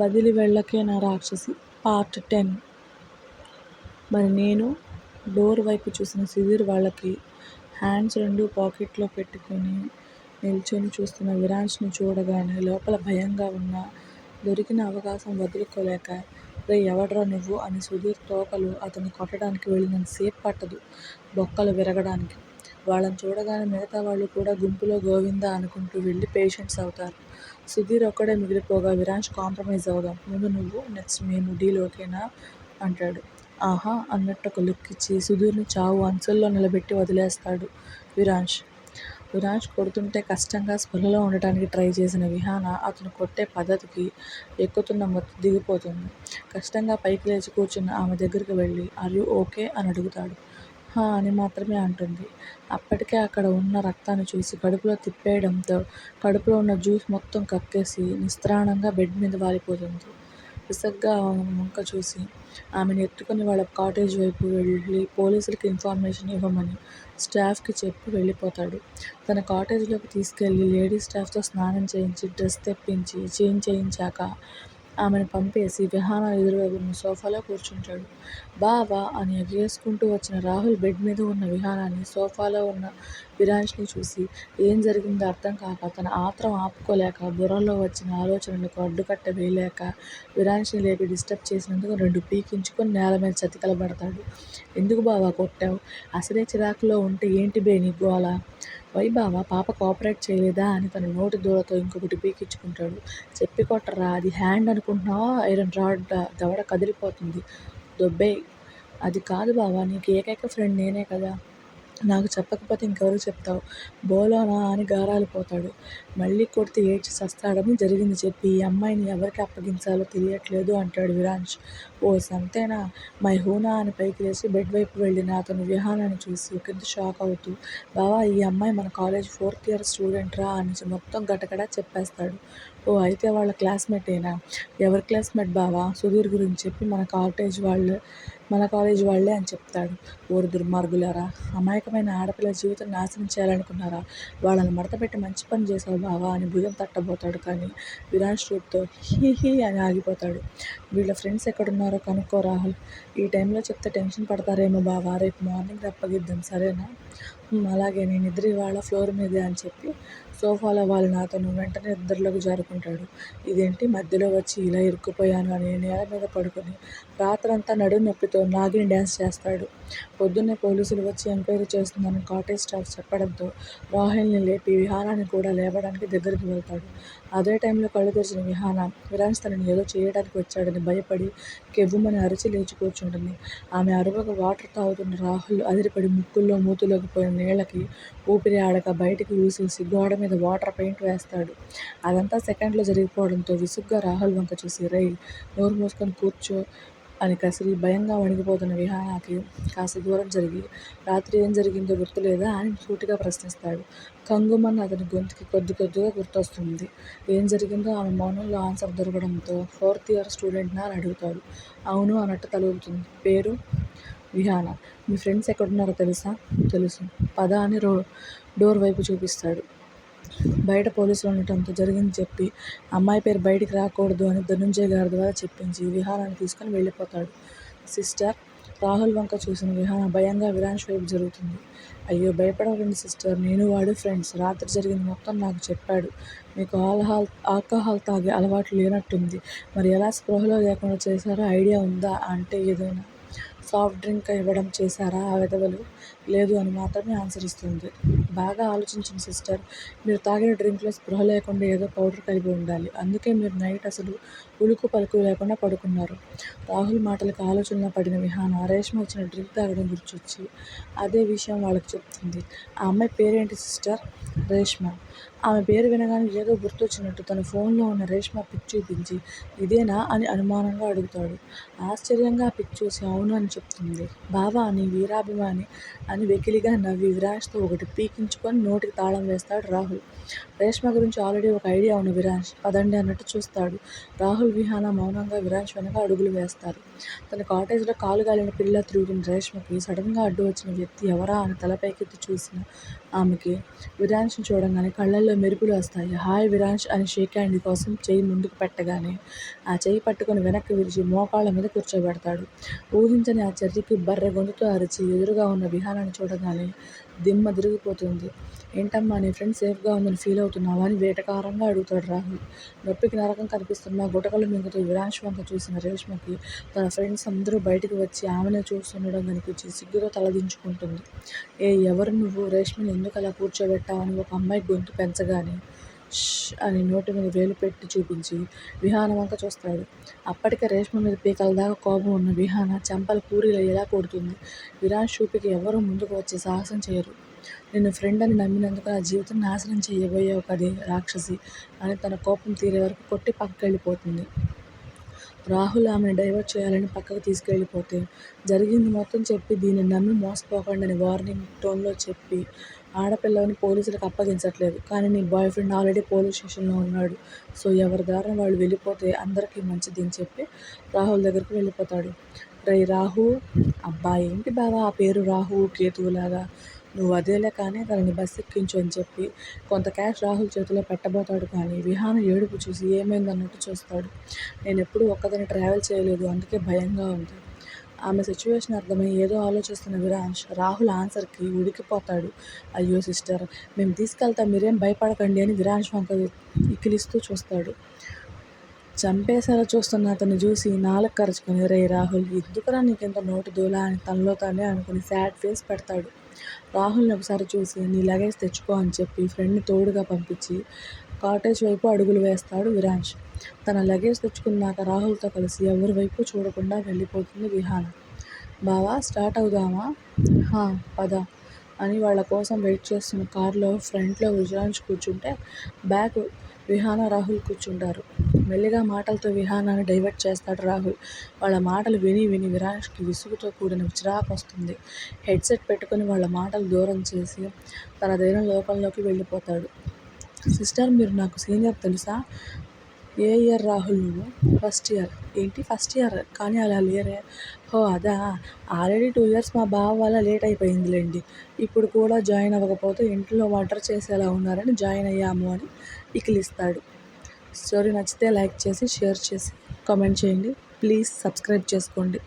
వదిలి వెళ్ళకే నా రాక్షసి పార్ట్ 10. మరి నేను డోర్ వైపు చూసిన సుధీర్ వాళ్ళకి హ్యాండ్స్ రెండూ పాకెట్లో పెట్టుకుని నిల్చొని చూస్తున్న విరాన్ష్ని చూడగానే లోపల భయంగా ఉన్నా దొరికిన అవకాశం వదులుకోలేక రేయ్ ఎవడ్రా నువ్వు అని సుధీర్ తోకలు అతన్ని కొట్టడానికి వెళ్ళినంతసేపు పట్టదు బొక్కలు విరగడానికి. వాళ్ళని చూడగానే మిగతా వాళ్ళు కూడా గుంపులో గోవిందా అనుకుంటూ వెళ్ళి పేషెంట్స్ అవుతారు. సుధీర్ ఒక్కడే మిగిలిపోగా విరాన్ష్ కాంప్రమైజ్ అవుదాం ముందు నువ్వు నెక్స్ట్ మేము డీల్ ఓకేనా అంటాడు. ఆహా అన్నట్టు ఒక లుక్ ఇచ్చి సుధీర్ని చావు అంచుల్లో నిలబెట్టి వదిలేస్తాడు విరాన్ష్. విరాన్ష్ కొడుతుంటే కష్టంగా స్పృహలో ఉండటానికి ట్రై చేసిన విహాన అతను కొట్టే పద్ధతికి ఎక్కుతున్న మత్తు దిగిపోతుంది. కష్టంగా పైకి లేచి కూర్చున్న ఆమె దగ్గరికి వెళ్ళి ఆర్ యూ ఓకే అని అడుగుతాడు. హా అని మాత్రమే అంటుంది. అప్పటికే అక్కడ ఉన్న రక్తాన్ని చూసి కడుపులో తిప్పేయడంతో కడుపులో ఉన్న జ్యూస్ మొత్తం కక్కేసి నిస్త్రాణంగా బెడ్ మీద వాలిపోతుంది. విసుగ్గా ఆమె వంక చూసి ఆమెను ఎత్తుకుని వాళ్ళ కాటేజ్ వైపు వెళ్ళి పోలీసులకి ఇన్ఫర్మేషన్ ఇవ్వమని స్టాఫ్కి చెప్పి వెళ్ళిపోతాడు. తన కాటేజ్లోకి తీసుకెళ్ళి లేడీ స్టాఫ్తో స్నానం చేయించి డ్రెస్ తెప్పించి చేంజ్ చేయించాక ఆమెను పంపేసి విహాన ఎదురుగా ఉన్న సోఫాలో కూర్చుంటాడు. బావా అని ఎగేసుకుంటూ వచ్చిన రాహుల్ బెడ్ మీద ఉన్న విహానాన్ని, సోఫాలో ఉన్న విరాన్ష్ని చూసి ఏం జరిగిందో అర్థం కాక తన ఆత్రం ఆపుకోలేక బుర్రలో వచ్చిన ఆలోచనలకు అడ్డుకట్ట వేయలేక విరాన్ష్ని లేపి డిస్టర్బ్ చేసినందుకు 2 పీకించుకొని నేల మీద చతికిలబడతాడు. ఎందుకు బావా కొట్టావు? అసలే చిరాకులో ఉంటే ఏంటి బే నీ గోల? వై బావా పాప కోఆపరేట్ చేయలేదా అని తన నోటి దూలతో ఇంకొకటి పీకించుకుంటాడు. చెప్పి కొట్టరా అది హ్యాండ్ అనుకుంటున్నావా ఐరన్ రాడ్ దవడ కదిలిపోతుంది దొబ్బేయ్. అది కాదు బావా నీకు ఏకైక ఫ్రెండ్ నేనే కదా, నాకు చెప్పకపోతే ఇంకెవరికి చెప్తావు బోలోనా అని గారాలిపోతాడు. మళ్ళీ కొడితే ఏడ్చి చస్తాడని జరిగింది చెప్పి ఈ అమ్మాయిని ఎవరికి అప్పగించాలో తెలియట్లేదు అంటాడు విరాన్ష్. ఓస్ అంతేనా మై హూనా అని పైకి లేచి బెడ్ వైపు వెళ్ళిన అతను విహానాన్ని చూసి ఒకంత షాక్ అవుతూ బావా ఈ అమ్మాయి మన కాలేజ్ 4th ఇయర్ స్టూడెంట్ రా అని మొత్తం గటగడా చెప్పేస్తాడు. ఓ అయితే వాళ్ళ క్లాస్మేటేనా? ఎవరి క్లాస్మేట్ బావా? సుధీర్ గురించి చెప్పి మన కాలేజ్ వాళ్ళే అని చెప్తాడు. ఓరి దుర్మార్గులారా, అమాయకమైన ఆడపిల్ల జీవితం నాశనం చేయాలనుకున్నారా? వాళ్ళని మడతపెట్టి మంచి పని చేశావు బావా అని భుజం తట్టబోతాడు కానీ విరాన్ష్ చూపుతో హీ హీ అని ఆగిపోతాడు. వీళ్ళ ఫ్రెండ్స్ ఎక్కడున్నారో కనుక్కో రాహుల్, ఈ టైంలో చెప్తే టెన్షన్ పడతారేమో బావా, రేపు మార్నింగ్ అప్పగిద్దాం సరేనా? అలాగే నేను నిద్ర ఇవాళ ఫ్లోర్ మీదే అని చెప్పి సోఫాలో వాలిన అతను వెంటనే నిద్రలోకి జారుకుంటాడు. ఇదేంటి మధ్యలో వచ్చి ఇలా ఇరుక్కుపోయాను అని నేల మీద పడుకొని రాత్రంతా నడుము నొప్పితో నాగిని డ్యాన్స్ చేస్తాడు. పొద్దున్నే పోలీసులు వచ్చి ఎంక్వైరీ చేస్తుందని కాటేజ్ స్టాఫ్ చెప్పడంతో రాహుల్ని లేపి విహానాన్ని కూడా లేపడానికి దగ్గరికి వెళ్తాడు. అదే టైంలో కళ్ళు తెరిచిన విహాన విరాన్స్ తనని ఏదో చేయడానికి వచ్చాడని భయపడి కెవ్వుమని అరిచి లేచి కూర్చుంటుంది. ఆమె అరుపుకు వాటర్ తాగుతున్న రాహుల్ అదిరిపడి ముక్కుల్లో మూతిలోకి పోయిన నీళ్ళకి ఊపిరి ఆడక బయటికి ఊసేసి గోడ మీద వాటర్ పెయింట్ వేస్తాడు. అదంతా సెకండ్లో జరిగిపోవడంతో విసుగ్గా రాహుల్ వంక చూసి రేయ్ నోరు మూసుకొని కూర్చో అని కసిరి భయంగా వణికిపోతున్న విహానాకి కాస్త దూరం జరిగి రాత్రి ఏం జరిగిందో గుర్తులేదా అని సూటిగా ప్రశ్నిస్తాడు. కంగుమన్న అతని గొంతుకి కొద్దిగా గుర్తొస్తుంది. ఏం జరిగిందో ఆమె మౌనంలో ఆన్సర్ దొరకడంతో 4th ఇయర్ స్టూడెంట్నా అని అడుగుతాడు. అవును అన్నట్టు తల ఊపుతుంది. పేరు? విహాన. మీ ఫ్రెండ్స్ ఎక్కడున్నారో తెలుసా? తెలుసు. పద అని డోర్ వైపు చూపిస్తాడు. బయట పోలీసులు ఉండటంతో జరిగింది చెప్పి అమ్మాయి పేరు బయటికి రాకూడదు అని ధనుంజయ్ గారి ద్వారా చెప్పించి విహానాన్ని తీసుకుని వెళ్ళిపోతాడు. సిస్టర్ రాహుల్ వంక చూసిన విహాన భయంగా విరాన్ష్ వైపు జరుగుతుంది. అయ్యో భయపడకండి సిస్టర్, నేను వాడు ఫ్రెండ్స్, రాత్రి జరిగింది మొత్తం నాకు చెప్పాడు. మీకు ఆల్కహాల్ తాగే అలవాటు లేనట్టుంది, మరి ఎలా స్పృహలో లేకుండా చేశారో ఐడియా ఉందా అంటే ఏదైనా సాఫ్ట్ డ్రింక్ ఇవ్వడం చేశారా ఆ వెధవలు? లేదు అని మాత్రమే ఆన్సర్ ఇస్తుంది. బాగా ఆలోచించండి సిస్టర్, మీరు తాగిన డ్రింక్లో స్పృహ లేకుండా ఏదో పౌడర్ కలిపి ఉండాలి, అందుకే మీరు నైట్ అసలు ఉలుకు పలుకు లేకుండా పడుకున్నారు. రాహుల్ మాటలకు ఆలోచనలో పడిన విహాన రేష్మ ఇచ్చిన డ్రింక్ తాగడం గుర్తొచ్చి అదే విషయం వాళ్ళకి చెప్తుంది. ఆ అమ్మాయి పేరేంటి సిస్టర్? రేష్మ. ఆమె పేరు వినగానే ఏదో గుర్తొచ్చినట్టు తన ఫోన్లో ఉన్న రేష్మ పిక్ చూపించి ఇదేనా అని అనుమానంగా అడుగుతాడు. ఆశ్చర్యంగా ఆ పిక్ చూసి అవును అని చెప్తుంది. బావా నీ వీరాభిమాని అని వెకిలిగా నవ్వి విరాన్ష్తో ఒకటి పీకించుకొని నోటికి తాళం వేస్తాడు రాహుల్. రేష్మ గురించి ఆల్రెడీ ఒక ఐడియా ఉన్న విరాన్స్ పదండి అన్నట్టు చూస్తాడు. రాహుల్ విహాన మౌనంగా విరాన్స్ వెనక అడుగులు వేస్తారు. తన కాటేజ్లో కాలు గాలిన పిల్ల తిరుగుతున్న రేష్మకి సడన్గా అడ్డు వచ్చిన వ్యక్తి ఎవరా అని తలపైకెత్తి చూసిన ఆమెకి విరాన్స్ని చూడంగానే కళ్ళల్లో కళ్ళల్లో మెరుపులు వస్తాయి. హాయ్ విరాంష్ అని షేక్ హ్యాండ్ కోసం చెయ్యి ముందుకు పెట్టగానే ఆ చెయ్యి పట్టుకుని వెనక్కి విరిచి మోకాళ్ళ మీద కూర్చోబెడతాడు. ఊహించని ఆ చర్యకి బర్రె గొంతుతో అరిచి ఎదురుగా ఉన్న విహానాన్ని చూడగానే దిమ్మ తిరిగిపోతుంది. ఏంటమ్మా నీ ఫ్రెండ్ సేఫ్గా ఉందని ఫీల్ అవుతున్నావా అని వేటకారంగా అడుగుతాడు రాహుల్. నొప్పికి నరకం కనిపిస్తున్నా గుటకలు మింగుతూ విరాంష్ వంక చూసిన రేష్మకి తన ఫ్రెండ్స్ అందరూ బయటికి వచ్చి ఆమెనే చూస్తుండడం కనిపించి సిగ్గుతో తలదించుకుంటుంది. ఎవరు నువ్వు? రేష్మని ఎందుకు అలా కూర్చోబెట్టావని ఒక అమ్మాయి గొంతు పెంచగానే ష్ అని నోటి మీద వేలు పెట్టి చూపించి విహాన వంక చూస్తాడు. అప్పటికే రేష్మ మీద పీకల దాకా కోపం ఉన్న విహాన చెంపలు పూరీలయ్యేలా కొడుతుంది. విరాంష్ చూపుకి ఎవరూ ముందుకు వచ్చే సాహసం చేయరు. నిన్ను ఫ్రెండ్ అని నమ్మినందుకు నా జీవితం నాశనం చేయబోయావు కదే రాక్షసి అని తన కోపం తీరే వరకు కొట్టి పక్కకెళ్ళిపోతుంది. రాహుల్ ఆమెను డైవర్ట్ చేయాలని పక్కకు తీసుకెళ్ళిపోతే జరిగింది మొత్తం చెప్పి దీన్ని నమ్మి మోసపోకండి అని వార్నింగ్ టోన్లో చెప్పి ఆడపిల్లని పోలీసులకు అప్పగించట్లేదు. కానీ నీ బాయ్ ఫ్రెండ్ ఆల్రెడీ పోలీస్ స్టేషన్లో ఉన్నాడు. సో ఎవరి దారిన వాళ్ళు వెళ్ళిపోతే అందరికీ మంచిది అని చెప్పి రాహుల్ దగ్గరికి వెళ్ళిపోతాడు. రేయ్ రాహు, అబ్బా ఏంటి బావా ఆ పేరు రాహు కేతువులాగా, నువ్వు అదేలే కానీ తనని బస్ ఎక్కించు అని చెప్పి కొంత క్యాష్ రాహుల్ చేతిలో పెట్టబోతాడు. కానీ విహాన ఏడుపు చూసి ఏమైందన్నట్టు చూస్తాడు. నేను ఎప్పుడూ ఒక్కదాన్ని ట్రావెల్ చేయలేదు, అందుకే భయంగా ఉంది. ఆమె సిచ్యువేషన్ అర్థమై ఏదో ఆలోచిస్తున్న విరాంష్ రాహుల్ ఆన్సర్కి ఉడికిపోతాడు. అయ్యో సిస్టర్, మేము తీసుకెళ్తాం, మీరేం భయపడకండి అని విరాంష్ వంక ఇకిలిస్తూ చూస్తాడు. చంపేసేలా చూస్తున్న అతన్ని చూసి నాలుక కరుచుకొని రే రాహుల్ ఎందుకురా నీకెంత నోటి దూల అని తనలో తానే అనుకుని సాడ్ ఫేస్ పెడతాడు. రాహుల్ని ఒకసారి చూసి నీ లగేజ్ తెచ్చుకో అని చెప్పి ఫ్రెండ్ని తోడుగా పంపించి కాటేజ్ వైపు అడుగులు వేస్తాడు విరాంష్. తన లగేజ్ తెచ్చుకున్నాక రాహుల్తో కలిసి ఎవరి వైపు చూడకుండా వెళ్ళిపోతుంది విహాన. బావా స్టార్ట్ అవుదామా? హా పద అని వాళ్ళ కోసం వెయిట్ చేస్తున్న కారులో ఫ్రంట్లో విరాంష్ కూర్చుంటే బ్యాక్ విహాన రాహుల్ కూర్చుంటారు. మెల్లిగా మాటలతో విహానాన్ని డైవర్ట్ చేస్తాడు రాహుల్. వాళ్ళ మాటలు విని విని విరాంష్కి విసుగుతో కూడిన చిరాకు వస్తుంది. హెడ్సెట్ పెట్టుకుని వాళ్ళ మాటలు దూరం చేసి తనదైన లోకంలోకి వెళ్ళిపోతాడు. సిస్టర్ మీరు నాకు సీనియర్ తెలుసా? ఏ ఇయర్ రాహుల్ నువ్వు? First year. ఏంటి ఫస్ట్ ఇయర్? కానీ అలా లేరే. హో అదా, ఆల్రెడీ 2 years మా బావ వల్ల లేట్ అయిపోయిందిలేండి. ఇప్పుడు కూడా జాయిన్ అవ్వకపోతే ఇంట్లో వంటర్ చేసేలా ఉన్నారని జాయిన్ అయ్యాము అని ఇకిలిస్తాడు. స్టోరీ నచ్చితే లైక్ చేసి షేర్ చేసి కామెంట్ చేయండి. ప్లీజ్ సబ్స్క్రైబ్ చేసుకోండి.